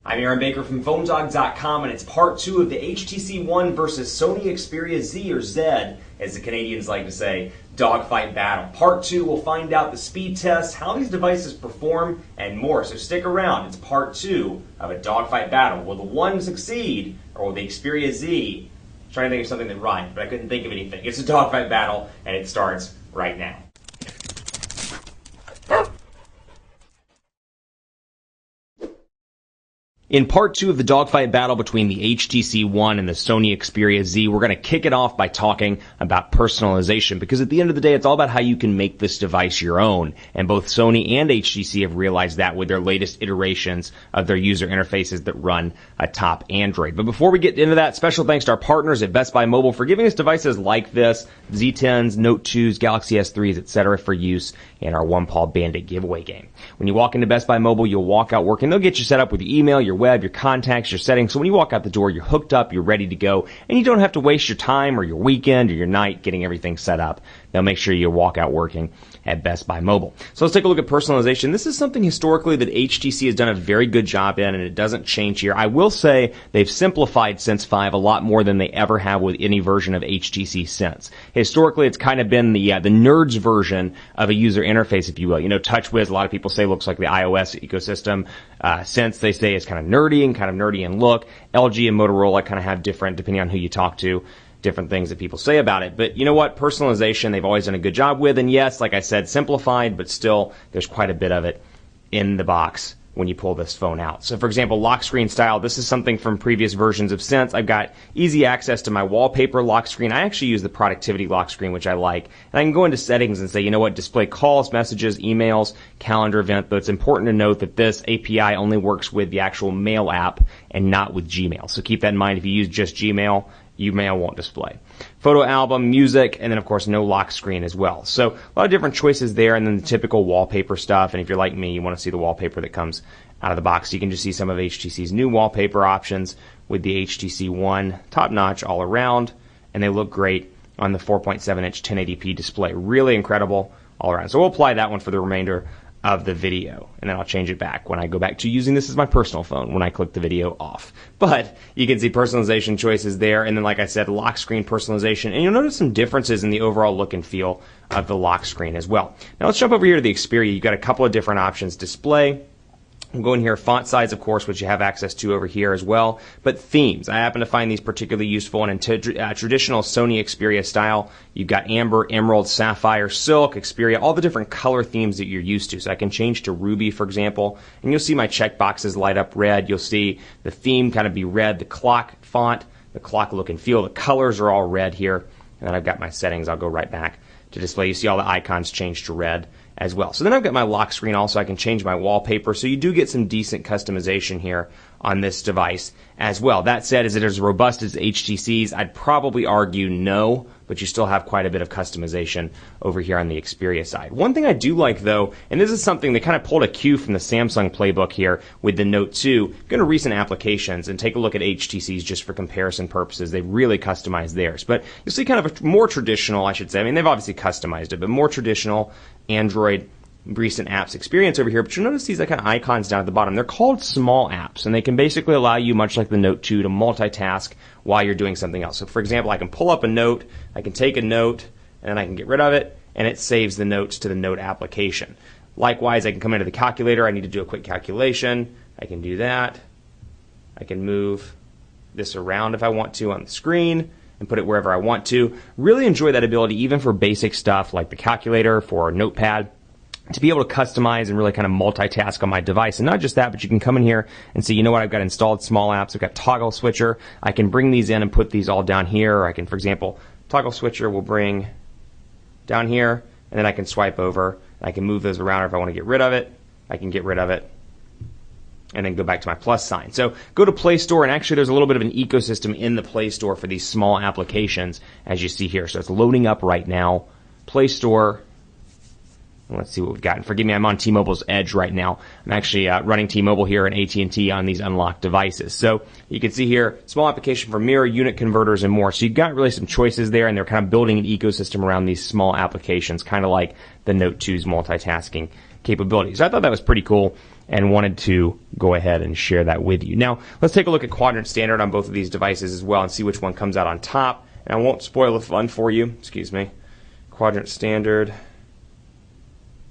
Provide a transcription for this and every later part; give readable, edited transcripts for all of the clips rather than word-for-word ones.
I'm Aaron Baker from PhoneDog.com, and it's part 2 of the HTC One versus Sony Xperia Z, or Z, as the Canadians like to say, dogfight battle. Part 2 will find out the speed test, how these devices perform, and more. So stick around. It's part 2 of a dogfight battle. Will the One succeed, or will the Xperia Z? I'm trying to think of something that rhymed, but I couldn't think of anything. It's a dogfight battle, and it starts right now. In part 2 of the dogfight battle between the HTC One and the Sony Xperia Z, we're going to kick it off by talking about personalization, because at the end of the day, it's all about how you can make this device your own. And both Sony and HTC have realized that with their latest iterations of their user interfaces that run atop Android. But before we get into that, special thanks to our partners at Best Buy Mobile for giving us devices like this, Z10s, Note 2s, Galaxy S3s, etc. for use in our One Paw Bandit giveaway game. When you walk into Best Buy Mobile, you'll walk out working. They'll get you set up with your email, your web, your contacts, your settings. So when you walk out the door, you're hooked up, you're ready to go, and you don't have to waste your time or your weekend or your night getting everything set up. They'll make sure you walk out working at Best Buy Mobile. So let's take a look at personalization. This is something historically that HTC has done a very good job in, and it doesn't change here. I will say they've simplified Sense 5 a lot more than they ever have with any version of HTC since. Historically, it's kind of been the nerds version of a user interface, if you will. You know, TouchWiz, a lot of people say looks like the iOS ecosystem. Sense, they say, is kind of nerdy in look. LG and Motorola kind of have different, depending on who you talk to, different things that people say about it. But you know what? Personalization, they've always done a good job with. And yes, like I said, simplified, but still, there's quite a bit of it in the box when you pull this phone out. So for example, lock screen style, this is something from previous versions of Sense. I've got easy access to my wallpaper lock screen. I actually use the productivity lock screen, which I like. And I can go into settings and say, you know what, display calls, messages, emails, calendar event. But it's important to note that this API only works with the actual Mail app and not with Gmail. So keep that in mind. If you use just Gmail, Mail won't display. Photo album, music, and then of course no lock screen as well. So a lot of different choices there, and then the typical wallpaper stuff. And if you're like me, you want to see the wallpaper that comes out of the box. You can just see some of HTC's new wallpaper options with the HTC One, top notch all around, and they look great on the 4.7-inch 1080p display. Really incredible all around. So we'll apply that one for the remainder of the video, and then I'll change it back when I go back to using this as my personal phone when I click the video off. But you can see personalization choices there, and then like I said, lock screen personalization, and you'll notice some differences in the overall look and feel of the lock screen as well. Now let's jump over here to the Xperia. You've got a couple of different options. Display, we'll go in here, font size, of course, which you have access to over here as well. But themes, I happen to find these particularly useful. And in traditional Sony Xperia style, you've got amber, emerald, sapphire, silk, Xperia, all the different color themes that you're used to. So I can change to ruby, for example, and you'll see my checkboxes light up red. You'll see the theme kind of be red, the clock font, the clock look and feel. The colors are all red here. And then I've got my settings. I'll go right back to display. You see all the icons change to red as well. So then I've got my lock screen also. I can change my wallpaper. So you do get some decent customization here on this device as well. That said, is it as robust as HTC's? I'd probably argue no, but you still have quite a bit of customization over here on the Xperia side. One thing I do like though, and this is something they kind of pulled a cue from the Samsung playbook here with the Note 2, go to recent applications and take a look at HTC's just for comparison purposes. They really customized theirs. But you'll see kind of a more traditional, I should say, I mean they've obviously customized it, but more traditional Android recent apps experience over here. But you'll notice these kind of icons down at the bottom. They're called small apps, and they can basically allow you, much like the Note 2, to multitask while you're doing something else. So for example, I can pull up a note, I can take a note, and then I can get rid of it, and it saves the notes to the note application. Likewise, I can come into the calculator. I need to do a quick calculation. I can do that. I can move this around if I want to on the screen and put it wherever I want to. Really enjoy that ability even for basic stuff like the calculator, for Notepad, to be able to customize and really kind of multitask on my device. And not just that, but you can come in here and see, you know what, I've got installed small apps. I've got toggle switcher. I can bring these in and put these all down here. Or I can, for example, toggle switcher will bring down here, and then I can swipe over. I can move those around, or if I want to get rid of it, I can get rid of it and then go back to my plus sign. So go to Play Store, and actually there's a little bit of an ecosystem in the Play Store for these small applications, as you see here. So it's loading up right now. Play Store. Let's see what we've got. And forgive me, I'm on T-Mobile's Edge right now. I'm actually running T-Mobile here and AT&T on these unlocked devices. So you can see here, small application for mirror, unit converters, and more. So you've got really some choices there, and they're kind of building an ecosystem around these small applications, kind of like the Note 2's multitasking capabilities. So I thought that was pretty cool and wanted to go ahead and share that with you. Now, let's take a look at quadrant standard on both of these devices as well and see which one comes out on top. And I won't spoil the fun for you. Excuse me. Quadrant standard.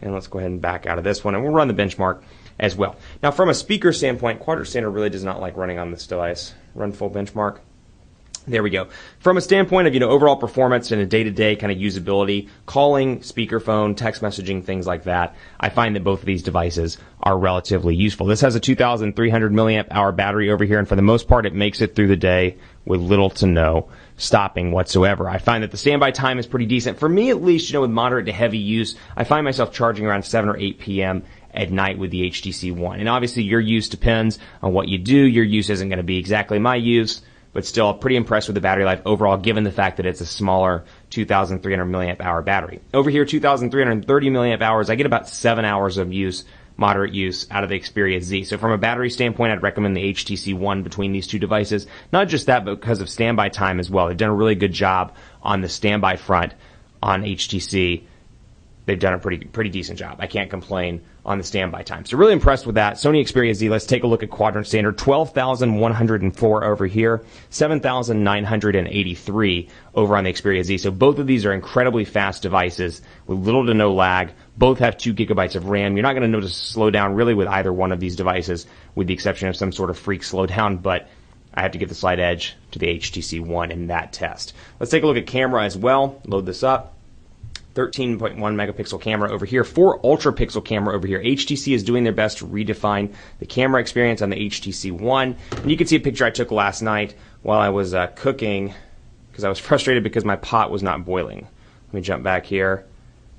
And let's go ahead and back out of this one, and we'll run the benchmark as well. Now, from a speaker standpoint, quadrant standard really does not like running on this device. Run full benchmark. There we go. From a standpoint of, overall performance and a day-to-day kind of usability, calling, speakerphone, text messaging, things like that, I find that both of these devices are relatively useful. This has a 2,300 milliamp hour battery over here, and for the most part, it makes it through the day with little to no stopping whatsoever. I find that the standby time is pretty decent. For me, at least, with moderate to heavy use, I find myself charging around 7 or 8 p.m. at night with the HTC One. And obviously, your use depends on what you do. Your use isn't going to be exactly my use, but still pretty impressed with the battery life overall, given the fact that it's a smaller 2,300 milliamp hour battery. Over here, 2,330 milliamp hours, I get about 7 hours of use, moderate use, out of the Xperia Z. So from a battery standpoint, I'd recommend the HTC One between these two devices. Not just that, but because of standby time as well. They've done a really good job on the standby front on HTC. They've done a pretty decent job. I can't complain on the standby time. So really impressed with that. Sony Xperia Z, let's take a look at quadrant standard. 12,104 over here, 7,983 over on the Xperia Z. So both of these are incredibly fast devices with little to no lag. Both have 2 gigabytes of RAM. You're not going to notice a slowdown really with either one of these devices, with the exception of some sort of freak slowdown, but I have to give the slight edge to the HTC One in that test. Let's take a look at camera as well. Load this up. 13.1 megapixel camera over here, 4 ultra pixel camera over here. HTC is doing their best to redefine the camera experience on the HTC One. And you can see a picture I took last night while I was cooking because I was frustrated because my pot was not boiling. Let me jump back here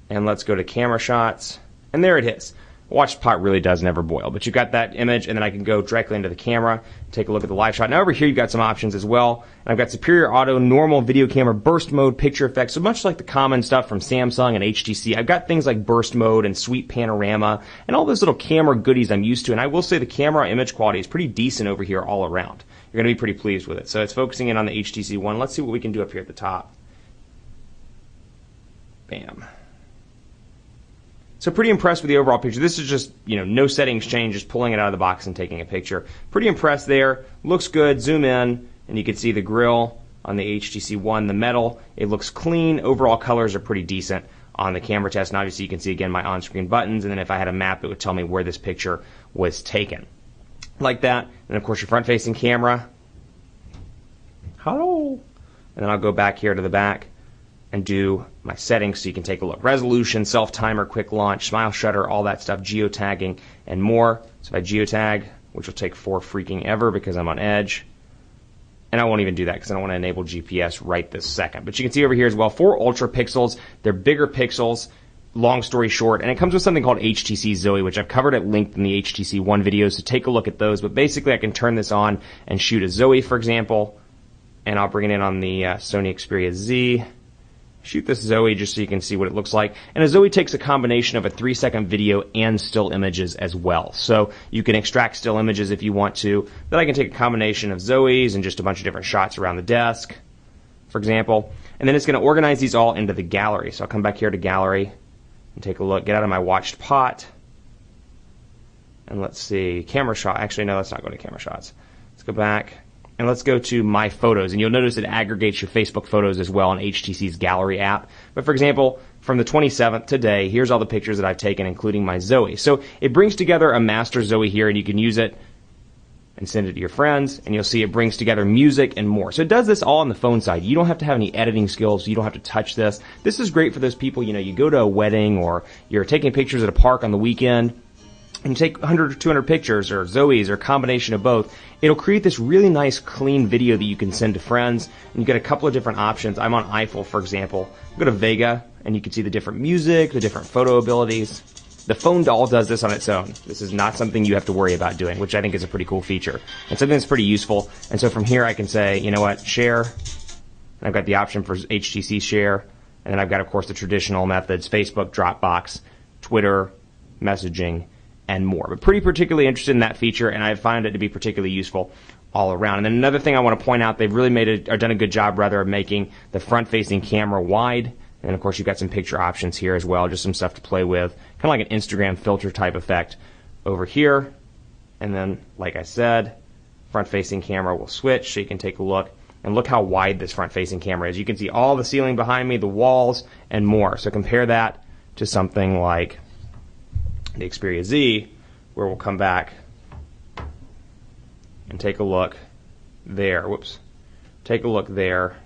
and let's go to camera shots. And there it is. Watch pot really does never boil, but you've got that image, and then I can go directly into the camera, take a look at the live shot. Now over here you've got some options as well, and I've got superior auto, normal video camera, burst mode, picture effects, so much like the common stuff from Samsung and HTC. I've got things like burst mode and sweep panorama, and all those little camera goodies I'm used to, and I will say the camera image quality is pretty decent over here all around. You're going to be pretty pleased with it. So it's focusing in on the HTC One. Let's see what we can do up here at the top. Bam. So pretty impressed with the overall picture. This is just, no settings change, just pulling it out of the box and taking a picture. Pretty impressed there. Looks good. Zoom in, and you can see the grill on the HTC One, the metal. It looks clean. Overall colors are pretty decent on the camera test. And obviously you can see, again, my on-screen buttons. And then if I had a map, it would tell me where this picture was taken. Like that. And, of course, your front-facing camera. Hello. And then I'll go back here to the back and do my settings so you can take a look. Resolution, self-timer, quick launch, smile shutter, all that stuff, geotagging, and more. So if I geotag, which will take 4 freaking ever because I'm on edge, and I won't even do that because I don't want to enable GPS right this second. But you can see over here as well, 4 ultra pixels. They're bigger pixels, long story short, and it comes with something called HTC Zoe, which I've covered at length in the HTC One videos, so take a look at those. But basically I can turn this on and shoot a Zoe, for example, and I'll bring it in on the Sony Xperia Z. Shoot this Zoe just so you can see what it looks like. And a Zoe takes a combination of a 3-second video and still images as well. So you can extract still images if you want to. Then I can take a combination of Zoes and just a bunch of different shots around the desk, for example. And then it's going to organize these all into the gallery. So I'll come back here to gallery and take a look. Get out of my watched pot. And let's see. Camera shot. Actually, no, let's not go to camera shots. Let's go back. And let's go to My Photos, and you'll notice it aggregates your Facebook photos as well on HTC's Gallery app. But for example, from the 27th today, here's all the pictures that I've taken, including my Zoe. So it brings together a master Zoe here, and you can use it and send it to your friends, and you'll see it brings together music and more. So it does this all on the phone side. You don't have to have any editing skills. You don't have to touch this. This is great for those people, you go to a wedding or you're taking pictures at a park on the weekend, and you take 100 or 200 pictures or Zoes or a combination of both. It'll create this really nice clean video that you can send to friends, and you get a couple of different options. I'm on Eiffel, for example. Go to Vega, and you can see the different music, the different photo abilities. The phone doll does this on its own. This is not something you have to worry about doing, which I think is a pretty cool feature and something that's pretty useful. And so from here I can say, you know what, share. And I've got the option for HTC share, and then I've got, of course, the traditional methods: Facebook, Dropbox, Twitter, messaging, and more. But pretty particularly interested in that feature, and I find it to be particularly useful all around. And then another thing I want to point out, they've really done a good job rather of making the front-facing camera wide. And of course you've got some picture options here as well, just some stuff to play with, kind of like an Instagram filter type effect over here, and then, like I said, front-facing camera will switch so you can take a look. And look how wide this front-facing camera is. You can see all the ceiling behind me, the walls, and more. So compare that to something like the Xperia Z, where we'll come back and take a look there. Whoops. Take a look there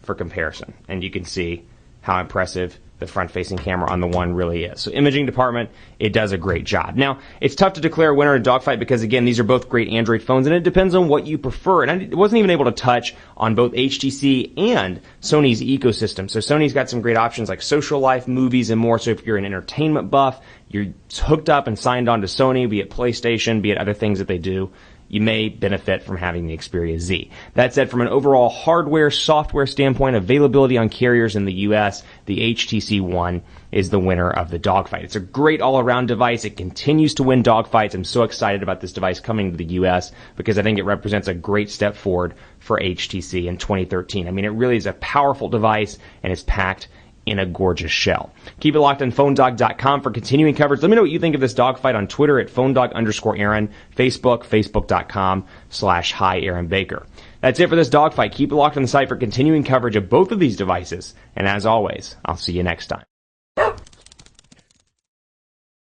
for comparison. And you can see how impressive the front-facing camera on the one really is. So imaging department, it does a great job. Now, it's tough to declare a winner in a dogfight because, again, these are both great Android phones, and it depends on what you prefer. And I wasn't even able to touch on both HTC and Sony's ecosystem. So Sony's got some great options like social life, movies, and more. So if you're an entertainment buff, you're hooked up and signed on to Sony, be it PlayStation, be it other things that they do, you may benefit from having the Xperia Z. That said, from an overall hardware, software standpoint, availability on carriers in the US, the HTC One is the winner of the dogfight. It's a great all-around device. It continues to win dogfights. I'm so excited about this device coming to the US because I think it represents a great step forward for HTC in 2013. I mean, it really is a powerful device, and it's packed in a gorgeous shell. Keep it locked on PhoneDog.com for continuing coverage. Let me know what you think of this dogfight on Twitter at PhoneDog_Aaron, Facebook, Facebook.com/Hi Aaron Baker. That's it for this dogfight. Keep it locked on the site for continuing coverage of both of these devices. And as always, I'll see you next time.